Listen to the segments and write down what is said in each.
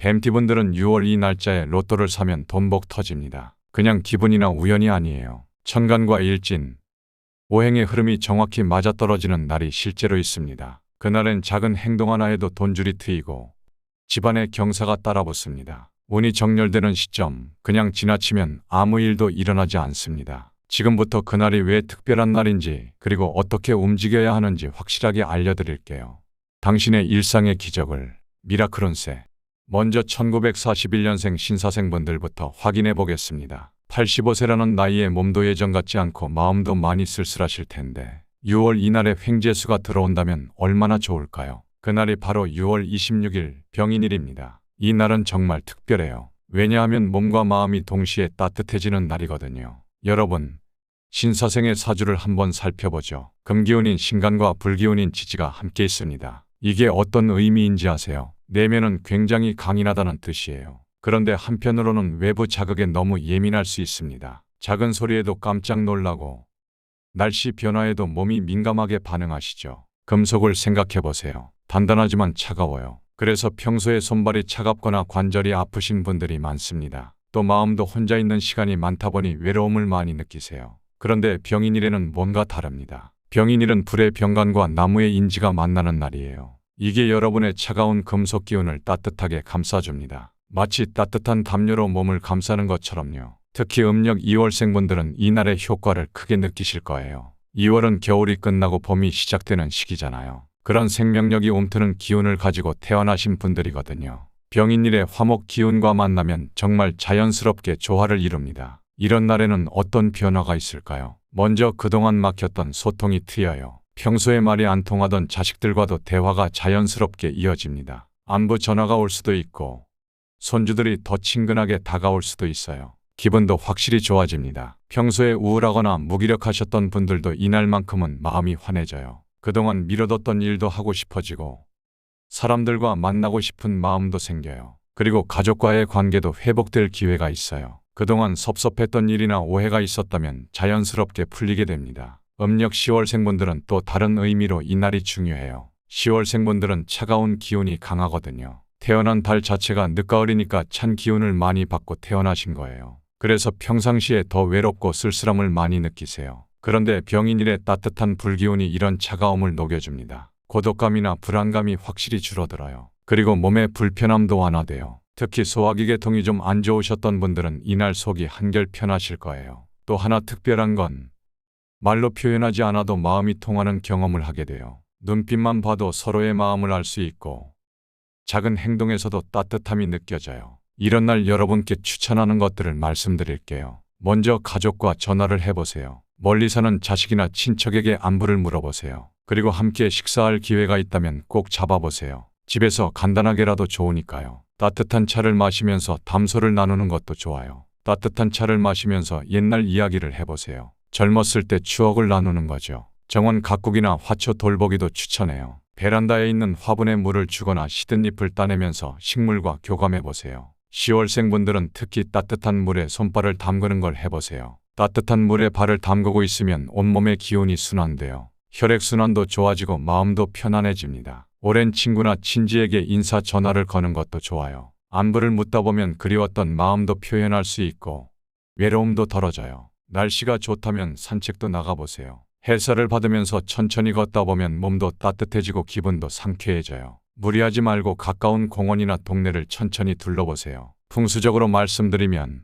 뱀띠분들은 6월 이 날짜에 로또를 사면 돈복 터집니다. 그냥 기분이나 우연이 아니에요. 천간과 일진, 오행의 흐름이 정확히 맞아떨어지는 날이 실제로 있습니다. 그날엔 작은 행동 하나 해도 돈줄이 트이고 집안에 경사가 따라붙습니다. 운이 정렬되는 시점, 그냥 지나치면 아무 일도 일어나지 않습니다. 지금부터 그날이 왜 특별한 날인지, 그리고 어떻게 움직여야 하는지 확실하게 알려드릴게요. 당신의 일상의 기적을, 미라클 운세. 먼저 1941년생 신사생분들부터 확인해 보겠습니다. 85세라는 나이에 몸도 예전 같지 않고 마음도 많이 쓸쓸하실 텐데 6월 이날에 횡재수가 들어온다면 얼마나 좋을까요? 그날이 바로 6월 26일 병인일입니다. 이 날은 정말 특별해요. 왜냐하면 몸과 마음이 동시에 따뜻해지는 날이거든요. 여러분, 신사생의 사주를 한번 살펴보죠. 금기운인 신간과 불기운인 지지가 함께 있습니다. 이게 어떤 의미인지 아세요? 내면은 굉장히 강인하다는 뜻이에요. 그런데 한편으로는 외부 자극에 너무 예민할 수 있습니다. 작은 소리에도 깜짝 놀라고 날씨 변화에도 몸이 민감하게 반응하시죠. 금속을 생각해 보세요. 단단하지만 차가워요. 그래서 평소에 손발이 차갑거나 관절이 아프신 분들이 많습니다. 또 마음도 혼자 있는 시간이 많다 보니 외로움을 많이 느끼세요. 그런데 병인일에는 뭔가 다릅니다. 병인일은 불의 병간과 나무의 인지가 만나는 날이에요. 이게 여러분의 차가운 금속 기운을 따뜻하게 감싸줍니다. 마치 따뜻한 담요로 몸을 감싸는 것처럼요. 특히 음력 2월생분들은 이날의 효과를 크게 느끼실 거예요. 2월은 겨울이 끝나고 봄이 시작되는 시기잖아요. 그런 생명력이 움트는 기운을 가지고 태어나신 분들이거든요. 병인일에 화목 기운과 만나면 정말 자연스럽게 조화를 이룹니다. 이런 날에는 어떤 변화가 있을까요? 먼저 그동안 막혔던 소통이 트여요. 평소에 말이 안 통하던 자식들과도 대화가 자연스럽게 이어집니다. 안부 전화가 올 수도 있고 손주들이 더 친근하게 다가올 수도 있어요. 기분도 확실히 좋아집니다. 평소에 우울하거나 무기력하셨던 분들도 이날만큼은 마음이 환해져요. 그동안 미뤄뒀던 일도 하고 싶어지고 사람들과 만나고 싶은 마음도 생겨요. 그리고 가족과의 관계도 회복될 기회가 있어요. 그동안 섭섭했던 일이나 오해가 있었다면 자연스럽게 풀리게 됩니다. 음력 10월생분들은 또 다른 의미로 이날이 중요해요. 10월생분들은 차가운 기운이 강하거든요. 태어난 달 자체가 늦가을이니까 찬 기운을 많이 받고 태어나신 거예요. 그래서 평상시에 더 외롭고 쓸쓸함을 많이 느끼세요. 그런데 병인일의 따뜻한 불기운이 이런 차가움을 녹여줍니다. 고독감이나 불안감이 확실히 줄어들어요. 그리고 몸의 불편함도 완화돼요. 특히 소화기 계통이 좀 안 좋으셨던 분들은 이날 속이 한결 편하실 거예요. 또 하나 특별한 건 말로 표현하지 않아도 마음이 통하는 경험을 하게 돼요. 눈빛만 봐도 서로의 마음을 알 수 있고 작은 행동에서도 따뜻함이 느껴져요. 이런 날 여러분께 추천하는 것들을 말씀드릴게요. 먼저 가족과 전화를 해보세요. 멀리 사는 자식이나 친척에게 안부를 물어보세요. 그리고 함께 식사할 기회가 있다면 꼭 잡아보세요. 집에서 간단하게라도 좋으니까요. 따뜻한 차를 마시면서 담소를 나누는 것도 좋아요. 따뜻한 차를 마시면서 옛날 이야기를 해보세요. 젊었을 때 추억을 나누는 거죠. 정원 가꾸기나 화초 돌보기도 추천해요. 베란다에 있는 화분에 물을 주거나 시든 잎을 따내면서 식물과 교감해보세요. 10월생분들은 특히 따뜻한 물에 손발을 담그는 걸 해보세요. 따뜻한 물에 발을 담그고 있으면 온몸의 기운이 순환돼요. 혈액순환도 좋아지고 마음도 편안해집니다. 오랜 친구나 친지에게 인사 전화를 거는 것도 좋아요. 안부를 묻다 보면 그리웠던 마음도 표현할 수 있고 외로움도 덜어져요. 날씨가 좋다면 산책도 나가보세요. 햇살을 받으면서 천천히 걷다 보면 몸도 따뜻해지고 기분도 상쾌해져요. 무리하지 말고 가까운 공원이나 동네를 천천히 둘러보세요. 풍수적으로 말씀드리면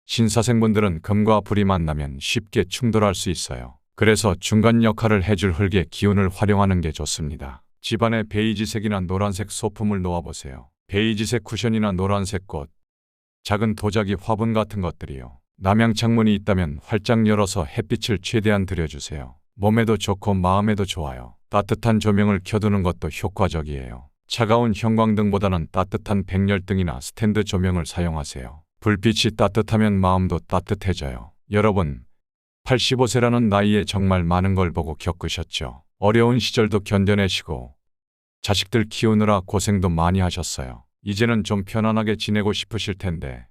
신사생분들은 금과 불이 만나면 쉽게 충돌할 수 있어요. 그래서 중간 역할을 해줄 흙의 기운을 활용하는 게 좋습니다. 집안에 베이지색이나 노란색 소품을 놓아보세요. 베이지색 쿠션이나 노란색 꽃, 작은 도자기 화분 같은 것들이요. 남향 창문이 있다면 활짝 열어서 햇빛을 최대한 들여주세요. 몸에도 좋고 마음에도 좋아요. 따뜻한 조명을 켜두는 것도 효과적이에요. 차가운 형광등보다는 따뜻한 백열등이나 스탠드 조명을 사용하세요. 불빛이 따뜻하면 마음도 따뜻해져요. 여러분, 85세라는 나이에 정말 많은 걸 보고 겪으셨죠. 어려운 시절도 견뎌내시고 자식들 키우느라 고생도 많이 하셨어요. 이제는 좀 편안하게 지내고 싶으실 텐데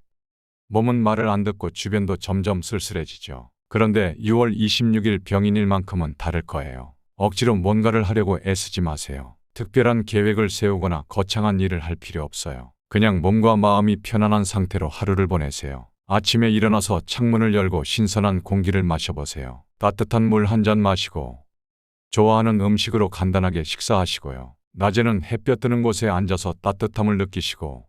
몸은 말을 안 듣고 주변도 점점 쓸쓸해지죠. 그런데 6월 26일 병인일만큼은 다를 거예요. 억지로 뭔가를 하려고 애쓰지 마세요. 특별한 계획을 세우거나 거창한 일을 할 필요 없어요. 그냥 몸과 마음이 편안한 상태로 하루를 보내세요. 아침에 일어나서 창문을 열고 신선한 공기를 마셔보세요. 따뜻한 물 한 잔 마시고 좋아하는 음식으로 간단하게 식사하시고요. 낮에는 햇볕 드는 곳에 앉아서 따뜻함을 느끼시고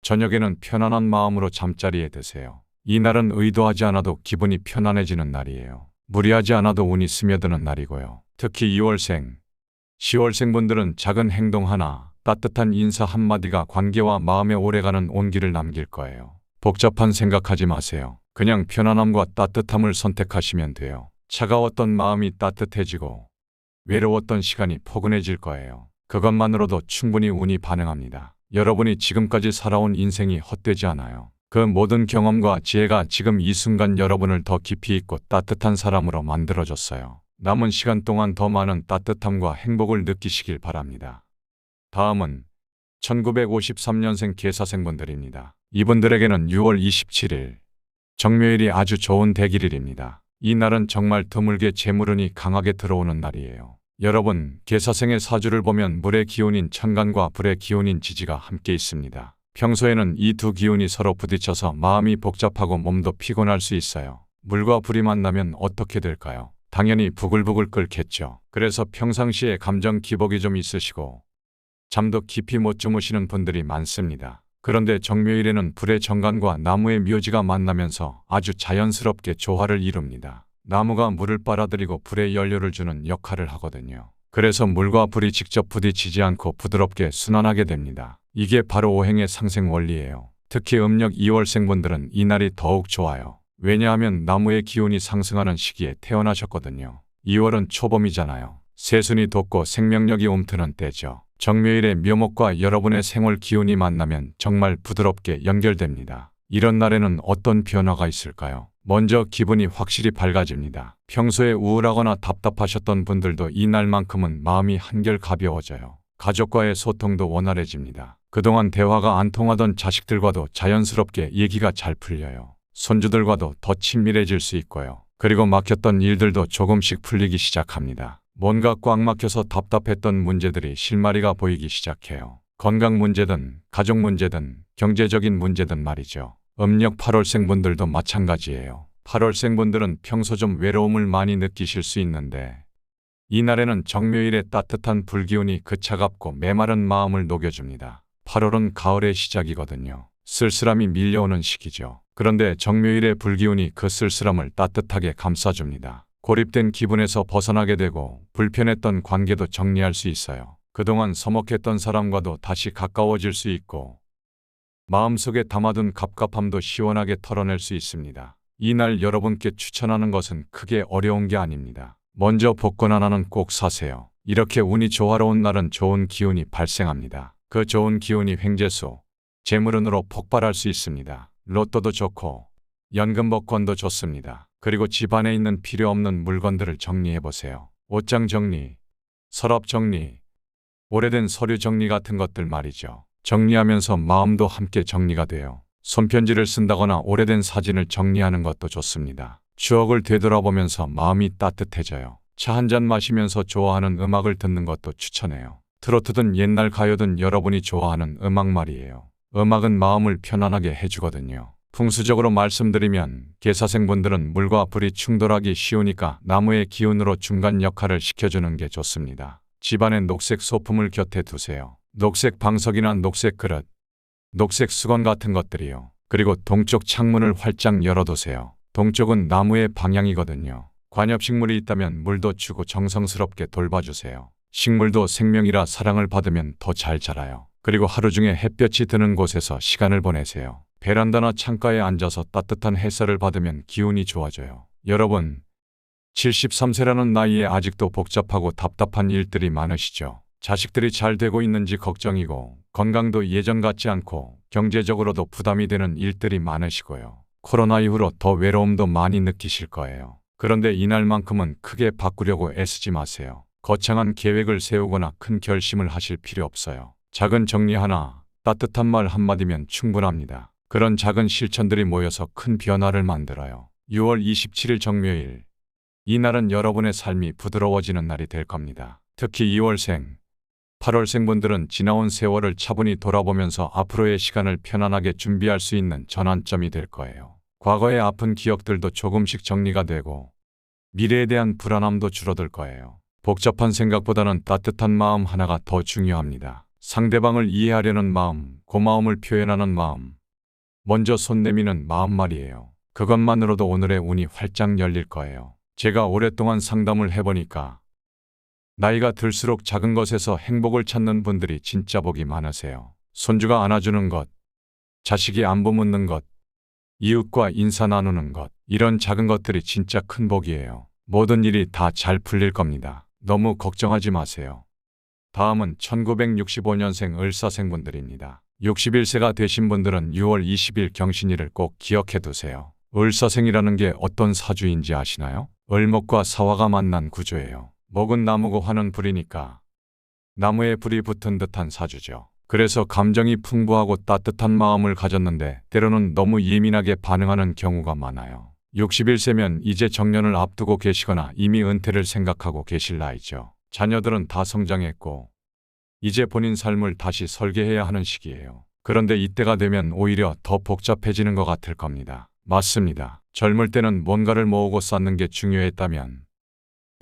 저녁에는 편안한 마음으로 잠자리에 드세요. 이 날은 의도하지 않아도 기분이 편안해지는 날이에요. 무리하지 않아도 운이 스며드는 날이고요. 특히 2월생, 10월생 분들은 작은 행동 하나, 따뜻한 인사 한마디가 관계와 마음에 오래가는 온기를 남길 거예요. 복잡한 생각하지 마세요. 그냥 편안함과 따뜻함을 선택하시면 돼요. 차가웠던 마음이 따뜻해지고 외로웠던 시간이 포근해질 거예요. 그것만으로도 충분히 운이 반응합니다. 여러분이 지금까지 살아온 인생이 헛되지 않아요. 그 모든 경험과 지혜가 지금 이 순간 여러분을 더 깊이 있고 따뜻한 사람으로 만들어줬어요. 남은 시간 동안 더 많은 따뜻함과 행복을 느끼시길 바랍니다. 다음은 1953년생 계사생분들입니다. 이분들에게는 6월 27일 정묘일이 아주 좋은 대길일입니다. 이 날은 정말 드물게 재물운이 강하게 들어오는 날이에요. 여러분, 계사생의 사주를 보면 물의 기운인 천간과 불의 기운인 지지가 함께 있습니다. 평소에는 이 두 기운이 서로 부딪혀서 마음이 복잡하고 몸도 피곤할 수 있어요. 물과 불이 만나면 어떻게 될까요? 당연히 부글부글 끓겠죠. 그래서 평상시에 감정 기복이 좀 있으시고 잠도 깊이 못 주무시는 분들이 많습니다. 그런데 정묘일에는 불의 정관과 나무의 묘지가 만나면서 아주 자연스럽게 조화를 이룹니다. 나무가 물을 빨아들이고 불에 연료를 주는 역할을 하거든요. 그래서 물과 불이 직접 부딪히지 않고 부드럽게 순환하게 됩니다. 이게 바로 오행의 상생 원리예요. 특히 음력 2월생분들은 이 날이 더욱 좋아요. 왜냐하면 나무의 기운이 상승하는 시기에 태어나셨거든요. 2월은 초봄이잖아요. 새순이 돋고 생명력이 움트는 때죠. 정묘일에 묘목과 여러분의 생월 기운이 만나면 정말 부드럽게 연결됩니다. 이런 날에는 어떤 변화가 있을까요? 먼저 기분이 확실히 밝아집니다. 평소에 우울하거나 답답하셨던 분들도 이 날만큼은 마음이 한결 가벼워져요. 가족과의 소통도 원활해집니다. 그동안 대화가 안 통하던 자식들과도 자연스럽게 얘기가 잘 풀려요. 손주들과도 더 친밀해질 수 있고요. 그리고 막혔던 일들도 조금씩 풀리기 시작합니다. 뭔가 꽉 막혀서 답답했던 문제들이 실마리가 보이기 시작해요. 건강 문제든 가족 문제든 경제적인 문제든 말이죠. 음력 8월생 분들도 마찬가지예요. 8월생 분들은 평소 좀 외로움을 많이 느끼실 수 있는데 이날에는 정묘일의 따뜻한 불기운이 그 차갑고 메마른 마음을 녹여줍니다. 8월은 가을의 시작이거든요. 쓸쓸함이 밀려오는 시기죠. 그런데 정묘일의 불기운이 그 쓸쓸함을 따뜻하게 감싸줍니다. 고립된 기분에서 벗어나게 되고 불편했던 관계도 정리할 수 있어요. 그동안 서먹했던 사람과도 다시 가까워질 수 있고 마음속에 담아둔 갑갑함도 시원하게 털어낼 수 있습니다. 이날 여러분께 추천하는 것은 크게 어려운 게 아닙니다. 먼저 복권 하나는 꼭 사세요. 이렇게 운이 조화로운 날은 좋은 기운이 발생합니다. 그 좋은 기운이 횡재수, 재물운으로 폭발할 수 있습니다. 로또도 좋고 연금 복권도 좋습니다. 그리고 집안에 있는 필요 없는 물건들을 정리해보세요. 옷장 정리, 서랍 정리, 오래된 서류 정리 같은 것들 말이죠. 정리하면서 마음도 함께 정리가 돼요. 손편지를 쓴다거나 오래된 사진을 정리하는 것도 좋습니다. 추억을 되돌아보면서 마음이 따뜻해져요. 차 한 잔 마시면서 좋아하는 음악을 듣는 것도 추천해요. 트로트든 옛날 가요든 여러분이 좋아하는 음악 말이에요. 음악은 마음을 편안하게 해주거든요. 풍수적으로 말씀드리면 계사생분들은 물과 불이 충돌하기 쉬우니까 나무의 기운으로 중간 역할을 시켜주는 게 좋습니다. 집안에 녹색 소품을 곁에 두세요. 녹색 방석이나 녹색 그릇, 녹색 수건 같은 것들이요. 그리고 동쪽 창문을 활짝 열어두세요. 동쪽은 나무의 방향이거든요. 관엽식물이 있다면 물도 주고 정성스럽게 돌봐주세요. 식물도 생명이라 사랑을 받으면 더 잘 자라요. 그리고 하루 중에 햇볕이 드는 곳에서 시간을 보내세요. 베란다나 창가에 앉아서 따뜻한 햇살을 받으면 기운이 좋아져요. 여러분, 73세라는 나이에 아직도 복잡하고 답답한 일들이 많으시죠? 자식들이 잘 되고 있는지 걱정이고 건강도 예전 같지 않고 경제적으로도 부담이 되는 일들이 많으시고요. 코로나 이후로 더 외로움도 많이 느끼실 거예요. 그런데 이날만큼은 크게 바꾸려고 애쓰지 마세요. 거창한 계획을 세우거나 큰 결심을 하실 필요 없어요. 작은 정리 하나, 따뜻한 말 한마디면 충분합니다. 그런 작은 실천들이 모여서 큰 변화를 만들어요. 6월 27일 정묘일. 이 날은 여러분의 삶이 부드러워지는 날이 될 겁니다. 특히 2월생, 8월생분들은 지나온 세월을 차분히 돌아보면서 앞으로의 시간을 편안하게 준비할 수 있는 전환점이 될 거예요. 과거의 아픈 기억들도 조금씩 정리가 되고 미래에 대한 불안함도 줄어들 거예요. 복잡한 생각보다는 따뜻한 마음 하나가 더 중요합니다. 상대방을 이해하려는 마음, 고마움을 표현하는 마음, 먼저 손 내미는 마음 말이에요. 그것만으로도 오늘의 운이 활짝 열릴 거예요. 제가 오랫동안 상담을 해보니까 나이가 들수록 작은 것에서 행복을 찾는 분들이 진짜 복이 많으세요. 손주가 안아주는 것, 자식이 안부 묻는 것, 이웃과 인사 나누는 것, 이런 작은 것들이 진짜 큰 복이에요. 모든 일이 다 잘 풀릴 겁니다. 너무 걱정하지 마세요. 다음은 1965년생 을사생분들입니다. 61세가 되신 분들은 6월 20일 경신일을 꼭 기억해 두세요. 을사생이라는 게 어떤 사주인지 아시나요? 을목과 사화가 만난 구조예요. 목은 나무고 화는 불이니까 나무에 불이 붙은 듯한 사주죠. 그래서 감정이 풍부하고 따뜻한 마음을 가졌는데 때로는 너무 예민하게 반응하는 경우가 많아요. 61세면 이제 정년을 앞두고 계시거나 이미 은퇴를 생각하고 계실 나이죠. 자녀들은 다 성장했고 이제 본인 삶을 다시 설계해야 하는 시기예요. 그런데 이때가 되면 오히려 더 복잡해지는 것 같을 겁니다. 맞습니다. 젊을 때는 뭔가를 모으고 쌓는 게 중요했다면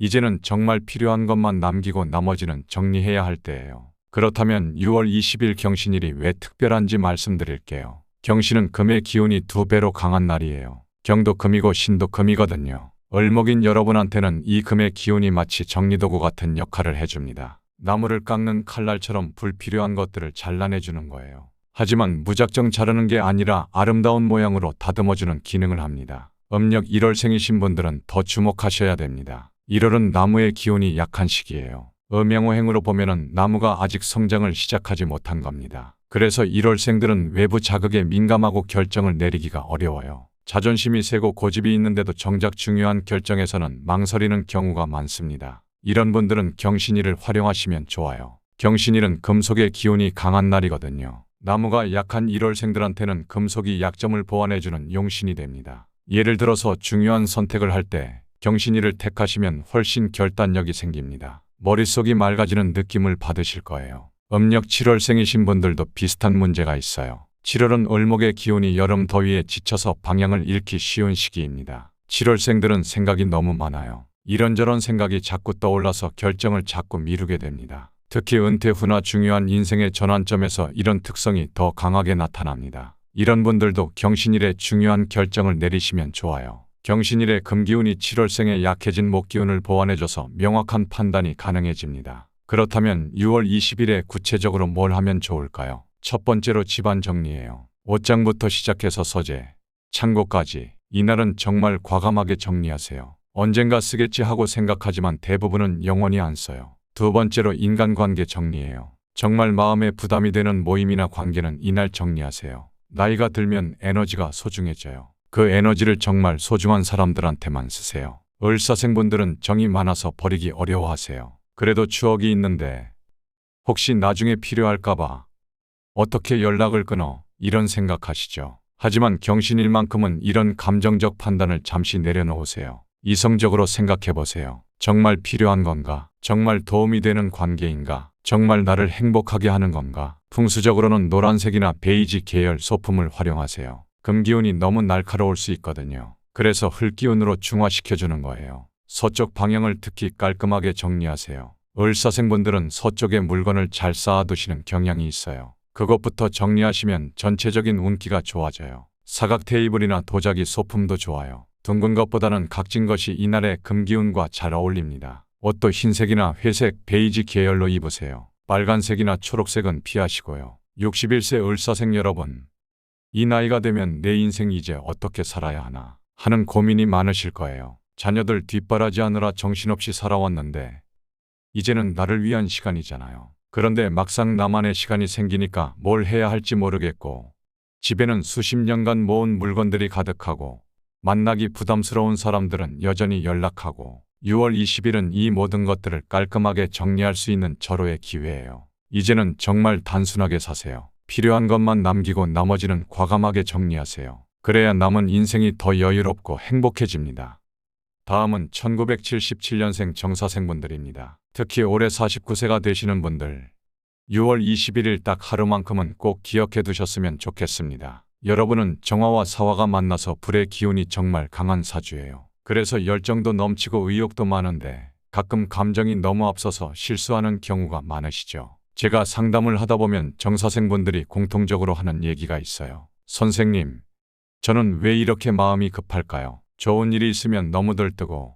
이제는 정말 필요한 것만 남기고 나머지는 정리해야 할 때예요. 그렇다면 6월 20일 경신일이 왜 특별한지 말씀드릴게요. 경신은 금의 기운이 2배로 강한 날이에요. 경도 금이고 신도 금이거든요. 을목인 여러분한테는 이 금의 기운이 마치 정리도구 같은 역할을 해줍니다. 나무를 깎는 칼날처럼 불필요한 것들을 잘라내주는 거예요. 하지만 무작정 자르는 게 아니라 아름다운 모양으로 다듬어주는 기능을 합니다. 음력 1월생이신 분들은 더 주목하셔야 됩니다. 1월은 나무의 기운이 약한 시기예요. 음양오행으로 보면은 나무가 아직 성장을 시작하지 못한 겁니다. 그래서 1월생들은 외부 자극에 민감하고 결정을 내리기가 어려워요. 자존심이 세고 고집이 있는데도 정작 중요한 결정에서는 망설이는 경우가 많습니다. 이런 분들은 경신일을 활용하시면 좋아요. 경신일은 금속의 기운이 강한 날이거든요. 나무가 약한 1월생들한테는 금속이 약점을 보완해주는 용신이 됩니다. 예를 들어서 중요한 선택을 할 때 경신일을 택하시면 훨씬 결단력이 생깁니다. 머릿속이 맑아지는 느낌을 받으실 거예요. 음력 7월생이신 분들도 비슷한 문제가 있어요. 7월은 을목의 기운이 여름 더위에 지쳐서 방향을 잃기 쉬운 시기입니다. 7월생들은 생각이 너무 많아요. 이런저런 생각이 자꾸 떠올라서 결정을 자꾸 미루게 됩니다. 특히 은퇴 후나 중요한 인생의 전환점에서 이런 특성이 더 강하게 나타납니다. 이런 분들도 경신일에 중요한 결정을 내리시면 좋아요. 경신일의 금기운이 7월생의 약해진 목기운을 보완해줘서 명확한 판단이 가능해집니다. 그렇다면 6월 20일에 구체적으로 뭘 하면 좋을까요? 첫 번째로 집안 정리예요. 옷장부터 시작해서 서재, 창고까지 이날은 정말 과감하게 정리하세요. 언젠가 쓰겠지 하고 생각하지만 대부분은 영원히 안 써요. 두 번째로 인간관계 정리예요. 정말 마음에 부담이 되는 모임이나 관계는 이날 정리하세요. 나이가 들면 에너지가 소중해져요. 그 에너지를 정말 소중한 사람들한테만 쓰세요. 을사생분들은 정이 많아서 버리기 어려워하세요. 그래도 추억이 있는데 혹시 나중에 필요할까봐 어떻게 연락을 끊어 이런 생각하시죠. 하지만 경신일만큼은 이런 감정적 판단을 잠시 내려놓으세요. 이성적으로 생각해보세요. 정말 필요한 건가? 정말 도움이 되는 관계인가? 정말 나를 행복하게 하는 건가? 풍수적으로는 노란색이나 베이지 계열 소품을 활용하세요. 금기운이 너무 날카로울 수 있거든요. 그래서 흙기운으로 중화시켜주는 거예요. 서쪽 방향을 특히 깔끔하게 정리하세요. 을사생분들은 서쪽에 물건을 잘 쌓아두시는 경향이 있어요. 그것부터 정리하시면 전체적인 운기가 좋아져요. 사각 테이블이나 도자기 소품도 좋아요. 둥근 것보다는 각진 것이 이날의 금기운과 잘 어울립니다. 옷도 흰색이나 회색, 베이지 계열로 입으세요. 빨간색이나 초록색은 피하시고요. 61세 을사생 여러분, 이 나이가 되면 내 인생 이제 어떻게 살아야 하나 하는 고민이 많으실 거예요. 자녀들 뒷바라지하느라 정신없이 살아왔는데 이제는 나를 위한 시간이잖아요. 그런데 막상 나만의 시간이 생기니까 뭘 해야 할지 모르겠고 집에는 수십 년간 모은 물건들이 가득하고 만나기 부담스러운 사람들은 여전히 연락하고 6월 20일은 이 모든 것들을 깔끔하게 정리할 수 있는 절호의 기회예요. 이제는 정말 단순하게 사세요. 필요한 것만 남기고 나머지는 과감하게 정리하세요. 그래야 남은 인생이 더 여유롭고 행복해집니다. 다음은 1977년생 정사생분들입니다. 특히 올해 49세가 되시는 분들, 6월 21일 딱 하루만큼은 꼭 기억해 두셨으면 좋겠습니다. 여러분은 정화와 사화가 만나서 불의 기운이 정말 강한 사주예요. 그래서 열정도 넘치고 의욕도 많은데 가끔 감정이 너무 앞서서 실수하는 경우가 많으시죠. 제가 상담을 하다 보면 정사생분들이 공통적으로 하는 얘기가 있어요. 선생님, 저는 왜 이렇게 마음이 급할까요? 좋은 일이 있으면 너무 들뜨고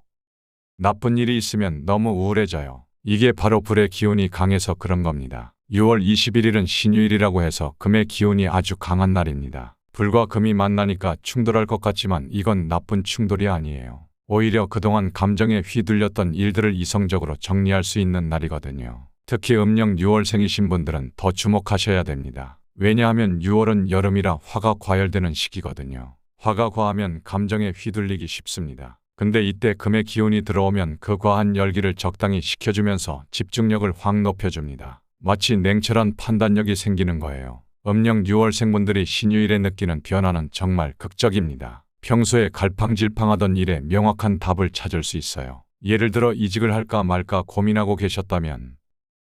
나쁜 일이 있으면 너무 우울해져요. 이게 바로 불의 기운이 강해서 그런 겁니다. 6월 21일은 신유일이라고 해서 금의 기운이 아주 강한 날입니다. 불과 금이 만나니까 충돌할 것 같지만 이건 나쁜 충돌이 아니에요. 오히려 그동안 감정에 휘둘렸던 일들을 이성적으로 정리할 수 있는 날이거든요. 특히 음력 6월생이신 분들은 더 주목하셔야 됩니다. 왜냐하면 6월은 여름이라 화가 과열되는 시기거든요. 화가 과하면 감정에 휘둘리기 쉽습니다. 근데 이때 금의 기운이 들어오면 그 과한 열기를 적당히 식혀주면서 집중력을 확 높여줍니다. 마치 냉철한 판단력이 생기는 거예요. 음력 6월생분들이 신유일에 느끼는 변화는 정말 극적입니다. 평소에 갈팡질팡하던 일에 명확한 답을 찾을 수 있어요. 예를 들어 이직을 할까 말까 고민하고 계셨다면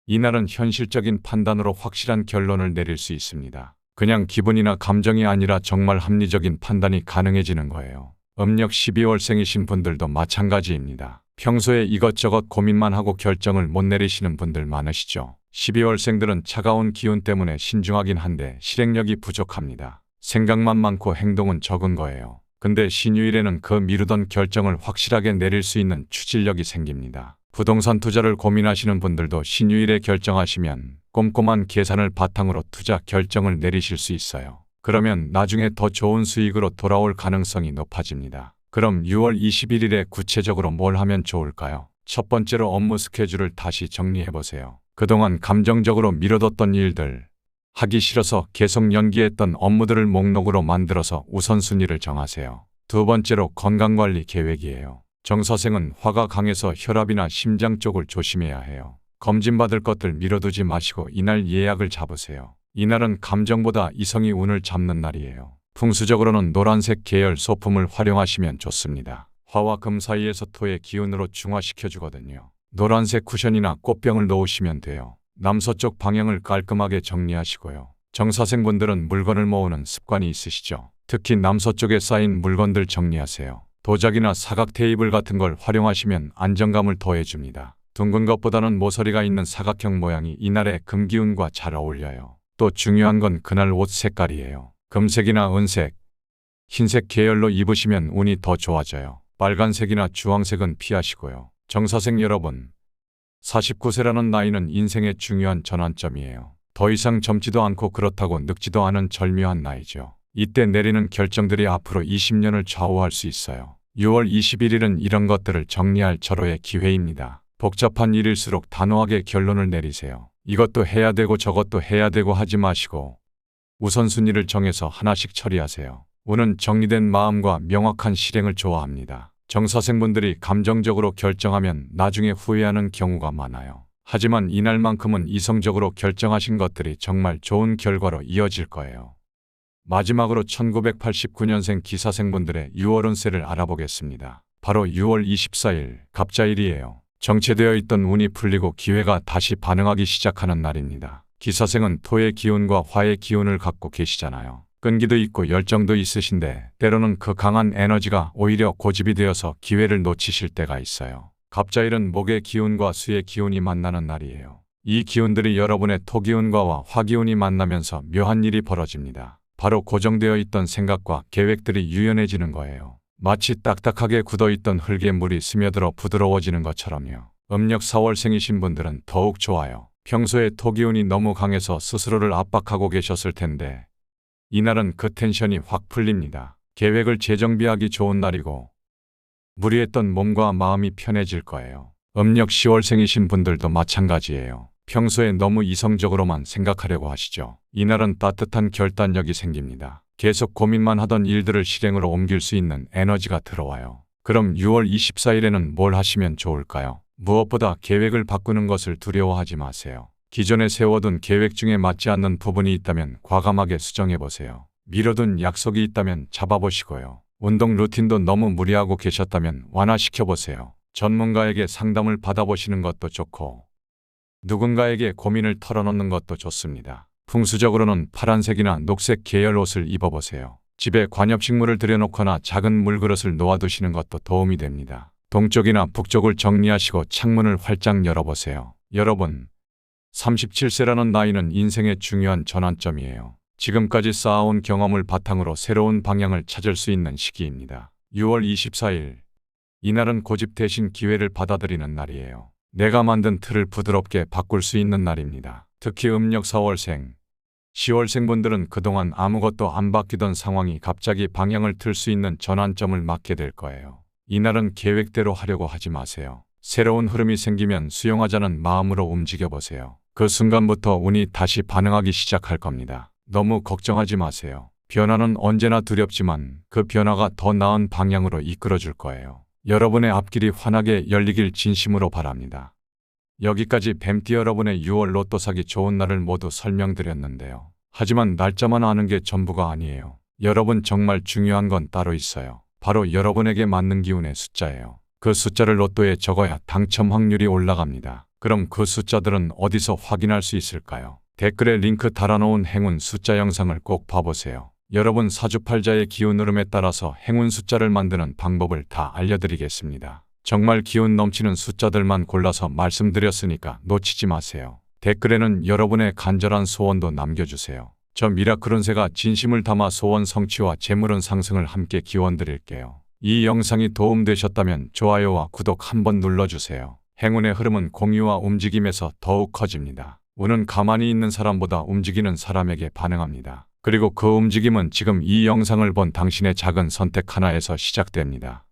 이날은 현실적인 판단으로 확실한 결론을 내릴 수 있습니다. 그냥 기분이나 감정이 아니라 정말 합리적인 판단이 가능해지는 거예요. 음력 12월생이신 분들도 마찬가지입니다. 평소에 이것저것 고민만 하고 결정을 못 내리시는 분들 많으시죠. 12월생들은 차가운 기운 때문에 신중하긴 한데 실행력이 부족합니다. 생각만 많고 행동은 적은 거예요. 근데 신유일에는 그 미루던 결정을 확실하게 내릴 수 있는 추진력이 생깁니다. 부동산 투자를 고민하시는 분들도 신유일에 결정하시면 꼼꼼한 계산을 바탕으로 투자 결정을 내리실 수 있어요. 그러면 나중에 더 좋은 수익으로 돌아올 가능성이 높아집니다. 그럼 6월 21일에 구체적으로 뭘 하면 좋을까요? 첫 번째로 업무 스케줄을 다시 정리해보세요. 그동안 감정적으로 미뤄뒀던 일들, 하기 싫어서 계속 연기했던 업무들을 목록으로 만들어서 우선순위를 정하세요. 두 번째로 건강관리 계획이에요. 정사생은 화가 강해서 혈압이나 심장 쪽을 조심해야 해요. 검진받을 것들 미뤄두지 마시고 이날 예약을 잡으세요. 이날은 감정보다 이성이 운을 잡는 날이에요. 풍수적으로는 노란색 계열 소품을 활용하시면 좋습니다. 화와 금 사이에서 토의 기운으로 중화시켜주거든요. 노란색 쿠션이나 꽃병을 놓으시면 돼요. 남서쪽 방향을 깔끔하게 정리하시고요. 정사생분들은 물건을 모으는 습관이 있으시죠. 특히 남서쪽에 쌓인 물건들 정리하세요. 도자기나 사각 테이블 같은 걸 활용하시면 안정감을 더해줍니다. 둥근 것보다는 모서리가 있는 사각형 모양이 이날의 금기운과 잘 어울려요. 또 중요한 건 그날 옷 색깔이에요. 금색이나 은색, 흰색 계열로 입으시면 운이 더 좋아져요. 빨간색이나 주황색은 피하시고요. 정사생 여러분, 49세라는 나이는 인생의 중요한 전환점이에요. 더 이상 젊지도 않고 그렇다고 늙지도 않은 절묘한 나이죠. 이때 내리는 결정들이 앞으로 20년을 좌우할 수 있어요. 6월 21일은 이런 것들을 정리할 절호의 기회입니다. 복잡한 일일수록 단호하게 결론을 내리세요. 이것도 해야 되고 저것도 해야 되고 하지 마시고 우선순위를 정해서 하나씩 처리하세요. 운은 정리된 마음과 명확한 실행을 좋아합니다. 정사생분들이 감정적으로 결정하면 나중에 후회하는 경우가 많아요. 하지만 이날만큼은 이성적으로 결정하신 것들이 정말 좋은 결과로 이어질 거예요. 마지막으로 1989년생 기사생분들의 6월 운세를 알아보겠습니다. 바로 6월 24일 갑자일이에요. 정체되어 있던 운이 풀리고 기회가 다시 반응하기 시작하는 날입니다. 기사생은 토의 기운과 화의 기운을 갖고 계시잖아요. 끈기도 있고 열정도 있으신데 때로는 그 강한 에너지가 오히려 고집이 되어서 기회를 놓치실 때가 있어요. 갑자일은 목의 기운과 수의 기운이 만나는 날이에요. 이 기운들이 여러분의 토기운과 화기운이 만나면서 묘한 일이 벌어집니다. 바로 고정되어 있던 생각과 계획들이 유연해지는 거예요. 마치 딱딱하게 굳어있던 흙에 물이 스며들어 부드러워지는 것처럼요. 음력 4월생이신 분들은 더욱 좋아요. 평소에 토기운이 너무 강해서 스스로를 압박하고 계셨을 텐데 이날은 그 텐션이 확 풀립니다. 계획을 재정비하기 좋은 날이고 무리했던 몸과 마음이 편해질 거예요. 음력 10월생이신 분들도 마찬가지예요. 평소에 너무 이성적으로만 생각하려고 하시죠. 이날은 따뜻한 결단력이 생깁니다. 계속 고민만 하던 일들을 실행으로 옮길 수 있는 에너지가 들어와요. 그럼 6월 24일에는 뭘 하시면 좋을까요? 무엇보다 계획을 바꾸는 것을 두려워하지 마세요. 기존에 세워둔 계획 중에 맞지 않는 부분이 있다면 과감하게 수정해보세요. 미뤄둔 약속이 있다면 잡아보시고요. 운동 루틴도 너무 무리하고 계셨다면 완화시켜보세요. 전문가에게 상담을 받아보시는 것도 좋고 누군가에게 고민을 털어놓는 것도 좋습니다. 풍수적으로는 파란색이나 녹색 계열 옷을 입어보세요. 집에 관엽식물을 들여놓거나 작은 물그릇을 놓아두시는 것도 도움이 됩니다. 동쪽이나 북쪽을 정리하시고 창문을 활짝 열어보세요. 여러분, 37세라는 나이는 인생의 중요한 전환점이에요. 지금까지 쌓아온 경험을 바탕으로 새로운 방향을 찾을 수 있는 시기입니다. 6월 24일. 이날은 고집 대신 기회를 받아들이는 날이에요. 내가 만든 틀을 부드럽게 바꿀 수 있는 날입니다. 특히 음력 4월생, 10월생 분들은 그동안 아무것도 안 바뀌던 상황이 갑자기 방향을 틀 수 있는 전환점을 맞게 될 거예요. 이날은 계획대로 하려고 하지 마세요. 새로운 흐름이 생기면 수용하자는 마음으로 움직여 보세요. 그 순간부터 운이 다시 반응하기 시작할 겁니다. 너무 걱정하지 마세요. 변화는 언제나 두렵지만 그 변화가 더 나은 방향으로 이끌어 줄 거예요. 여러분의 앞길이 환하게 열리길 진심으로 바랍니다. 여기까지 뱀띠 여러분의 6월 로또 사기 좋은 날을 모두 설명드렸는데요. 하지만 날짜만 아는 게 전부가 아니에요. 여러분 정말 중요한 건 따로 있어요. 바로 여러분에게 맞는 기운의 숫자예요. 그 숫자를 로또에 적어야 당첨 확률이 올라갑니다. 그럼 그 숫자들은 어디서 확인할 수 있을까요? 댓글에 링크 달아놓은 행운 숫자 영상을 꼭 봐보세요. 여러분 사주팔자의 기운 흐름에 따라서 행운 숫자를 만드는 방법을 다 알려드리겠습니다. 정말 기운 넘치는 숫자들만 골라서 말씀드렸으니까 놓치지 마세요. 댓글에는 여러분의 간절한 소원도 남겨주세요. 저 미라클 운세가 진심을 담아 소원 성취와 재물운 상승을 함께 기원드릴게요. 이 영상이 도움되셨다면 좋아요와 구독 한번 눌러주세요. 행운의 흐름은 공유와 움직임에서 더욱 커집니다. 운은 가만히 있는 사람보다 움직이는 사람에게 반응합니다. 그리고 그 움직임은 지금 이 영상을 본 당신의 작은 선택 하나에서 시작됩니다.